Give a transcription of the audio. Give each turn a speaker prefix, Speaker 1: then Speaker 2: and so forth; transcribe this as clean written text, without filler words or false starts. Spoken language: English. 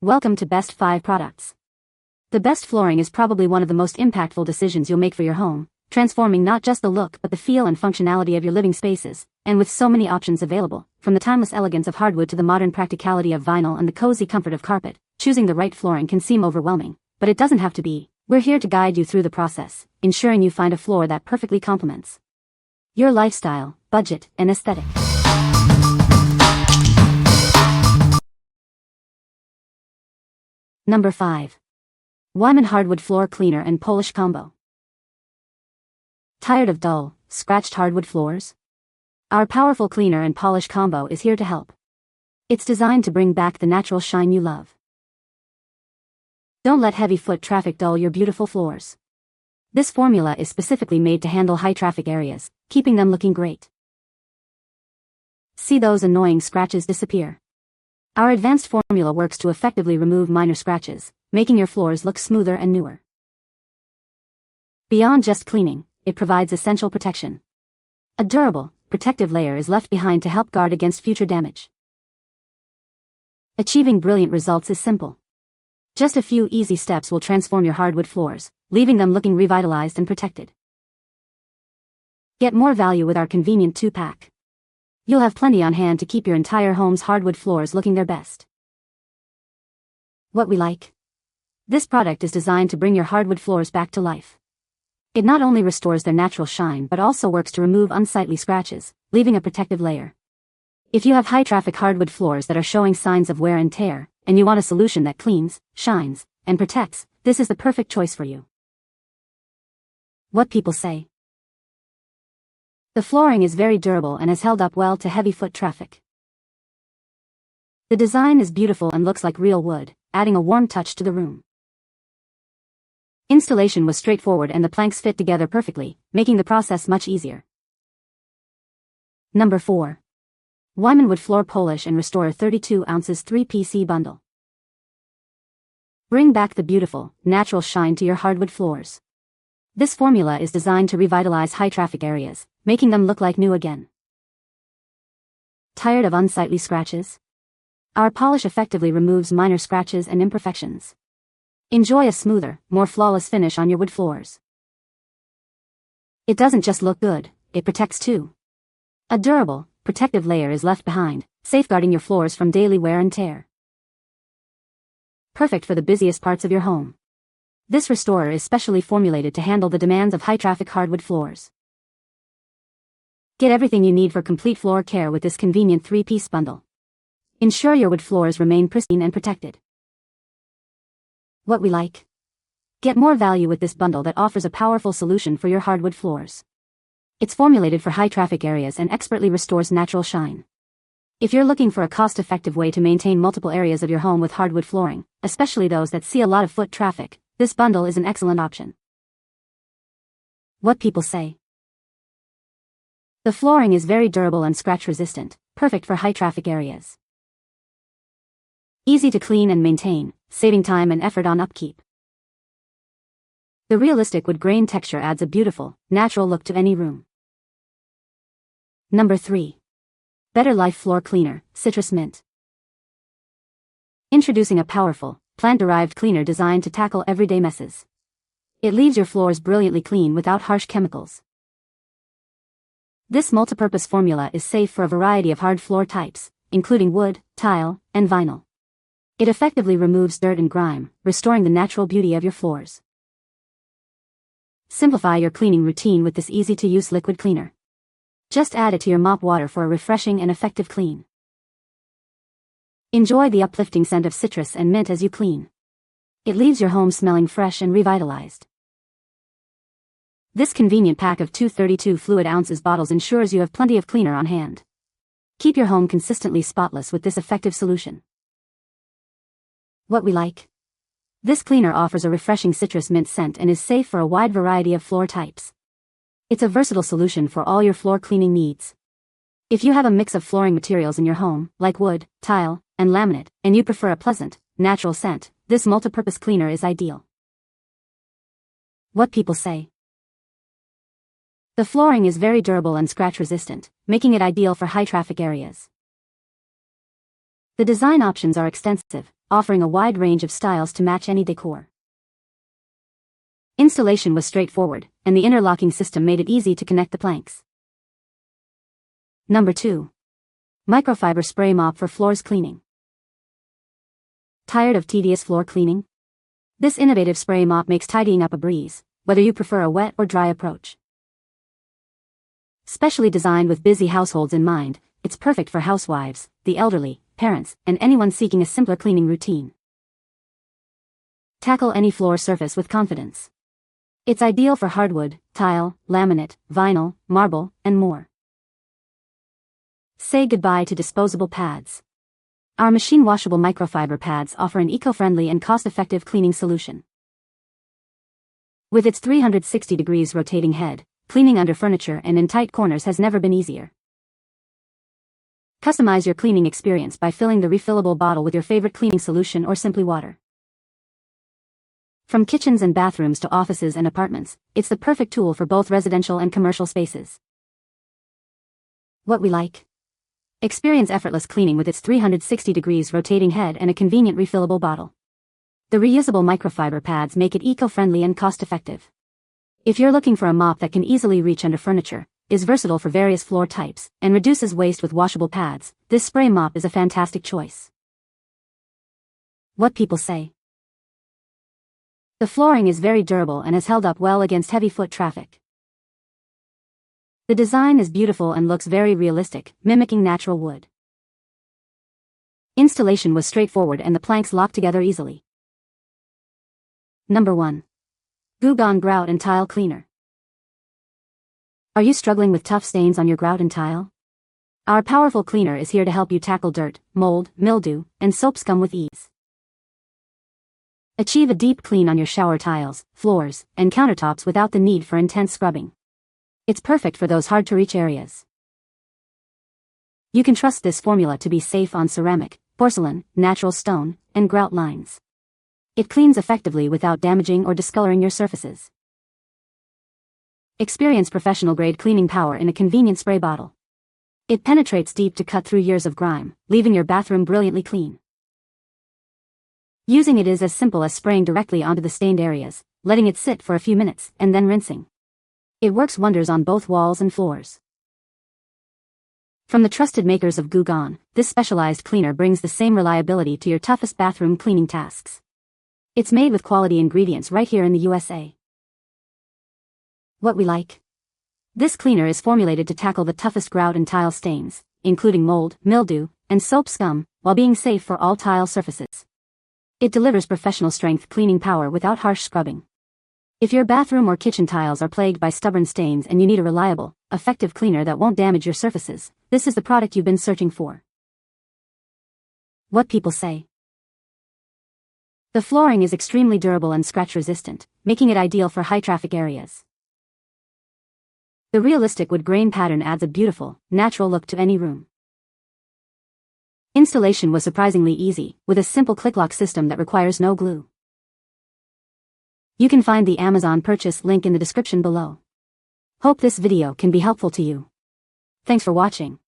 Speaker 1: Welcome to Best 5 Products. The best flooring is probably one of the most impactful decisions you'll make for your home, transforming not just the look but the feel and functionality of your living spaces. And with so many options available, from the timeless elegance of hardwood to the modern practicality of vinyl and the cozy comfort of carpet, choosing the right flooring can seem overwhelming, but it doesn't have to be. We're here to guide you through the process, ensuring you find a floor that perfectly complements your lifestyle, budget, and aesthetic. Number 5. Weiman Hardwood Floor Cleaner and Polish Combo. Tired of dull, scratched hardwood floors? Our powerful cleaner and polish combo is here to help. It's designed to bring back the natural shine you love. Don't let heavy foot traffic dull your beautiful floors. This formula is specifically made to handle high traffic areas, keeping them looking great. See those annoying scratches disappear. Our advanced formula works to effectively remove minor scratches, making your floors look smoother and newer. Beyond just cleaning, it provides essential protection. A durable, protective layer is left behind to help guard against future damage. Achieving brilliant results is simple. Just a few easy steps will transform your hardwood floors, leaving them looking revitalized and protected. Get more value with our convenient 2-pack. You'll have plenty on hand to keep your entire home's hardwood floors looking their best. What we like? This product is designed to bring your hardwood floors back to life. It not only restores their natural shine but also works to remove unsightly scratches, leaving a protective layer. If you have high-traffic hardwood floors that are showing signs of wear and tear, and you want a solution that cleans, shines, and protects, this is the perfect choice for you. What people say? The flooring is very durable and has held up well to heavy foot traffic. The design is beautiful and looks like real wood, adding a warm touch to the room. Installation was straightforward and the planks fit together perfectly, making the process much easier. Number 4. Weiman Wood Floor Polish and Restore 32 ounces 3PC Bundle. Bring back the beautiful, natural shine to your hardwood floors. This formula is designed to revitalize high-traffic areas, making them look like new again. Tired of unsightly scratches? Our polish effectively removes minor scratches and imperfections. Enjoy a smoother, more flawless finish on your wood floors. It doesn't just look good, it protects too. A durable, protective layer is left behind, safeguarding your floors from daily wear and tear. Perfect for the busiest parts of your home. This restorer is specially formulated to handle the demands of high-traffic hardwood floors. Get everything you need for complete floor care with this convenient 3-piece bundle. Ensure your wood floors remain pristine and protected. What we like? Get more value with this bundle that offers a powerful solution for your hardwood floors. It's formulated for high-traffic areas and expertly restores natural shine. If you're looking for a cost-effective way to maintain multiple areas of your home with hardwood flooring, especially those that see a lot of foot traffic, this bundle is an excellent option. What people say? The flooring is very durable and scratch-resistant, perfect for high-traffic areas. Easy to clean and maintain, saving time and effort on upkeep. The realistic wood grain texture adds a beautiful, natural look to any room. Number 3. Better Life Floor Cleaner, Citrus Mint. Introducing a powerful, plant-derived cleaner designed to tackle everyday messes. It leaves your floors brilliantly clean without harsh chemicals. This multipurpose formula is safe for a variety of hard floor types, including wood, tile, and vinyl. It effectively removes dirt and grime, restoring the natural beauty of your floors. Simplify your cleaning routine with this easy-to-use liquid cleaner. Just add it to your mop water for a refreshing and effective clean. Enjoy the uplifting scent of citrus and mint as you clean. It leaves your home smelling fresh and revitalized. This convenient pack of 232 fluid ounces bottles ensures you have plenty of cleaner on hand. Keep your home consistently spotless with this effective solution. What we like? This cleaner offers a refreshing citrus mint scent and is safe for a wide variety of floor types. It's a versatile solution for all your floor cleaning needs. If you have a mix of flooring materials in your home, like wood, tile, and laminate, and you prefer a pleasant, natural scent, this multipurpose cleaner is ideal. What people say? The flooring is very durable and scratch-resistant, making it ideal for high-traffic areas. The design options are extensive, offering a wide range of styles to match any decor. Installation was straightforward, and the interlocking system made it easy to connect the planks. Number 2. Microfiber spray mop for floors cleaning. Tired of tedious floor cleaning? This innovative spray mop makes tidying up a breeze, whether you prefer a wet or dry approach. Specially designed with busy households in mind, it's perfect for housewives, the elderly, parents, and anyone seeking a simpler cleaning routine. Tackle any floor surface with confidence. It's ideal for hardwood, tile, laminate, vinyl, marble, and more. Say goodbye to disposable pads. Our machine-washable microfiber pads offer an eco-friendly and cost-effective cleaning solution. With its 360 degrees rotating head, cleaning under furniture and in tight corners has never been easier. Customize your cleaning experience by filling the refillable bottle with your favorite cleaning solution or simply water. From kitchens and bathrooms to offices and apartments, it's the perfect tool for both residential and commercial spaces. What we like? Experience effortless cleaning with its 360 degrees rotating head and a convenient refillable bottle. The reusable microfiber pads make it eco-friendly and cost-effective. If you're looking for a mop that can easily reach under furniture, is versatile for various floor types, and reduces waste with washable pads, this spray mop is a fantastic choice. What people say. The flooring is very durable and has held up well against heavy foot traffic. The design is beautiful and looks very realistic, mimicking natural wood. Installation was straightforward and the planks locked together easily. Number 1. Goo-Gone Grout and Tile Cleaner. Are you struggling with tough stains on your grout and tile? Our powerful cleaner is here to help you tackle dirt, mold, mildew, and soap scum with ease. Achieve a deep clean on your shower tiles, floors, and countertops without the need for intense scrubbing. It's perfect for those hard-to-reach areas. You can trust this formula to be safe on ceramic, porcelain, natural stone, and grout lines. It cleans effectively without damaging or discoloring your surfaces. Experience professional-grade cleaning power in a convenient spray bottle. It penetrates deep to cut through years of grime, leaving your bathroom brilliantly clean. Using it is as simple as spraying directly onto the stained areas, letting it sit for a few minutes, and then rinsing. It works wonders on both walls and floors. From the trusted makers of Goo-Gone, this specialized cleaner brings the same reliability to your toughest bathroom cleaning tasks. It's made with quality ingredients right here in the USA. What we like? This cleaner is formulated to tackle the toughest grout and tile stains, including mold, mildew, and soap scum, while being safe for all tile surfaces. It delivers professional-strength cleaning power without harsh scrubbing. If your bathroom or kitchen tiles are plagued by stubborn stains and you need a reliable, effective cleaner that won't damage your surfaces, this is the product you've been searching for. What people say. The flooring is extremely durable and scratch-resistant, making it ideal for high-traffic areas. The realistic wood grain pattern adds a beautiful, natural look to any room. Installation was surprisingly easy, with a simple click-lock system that requires no glue. You can find the Amazon purchase link in the description below. Hope this video can be helpful to you. Thanks for watching.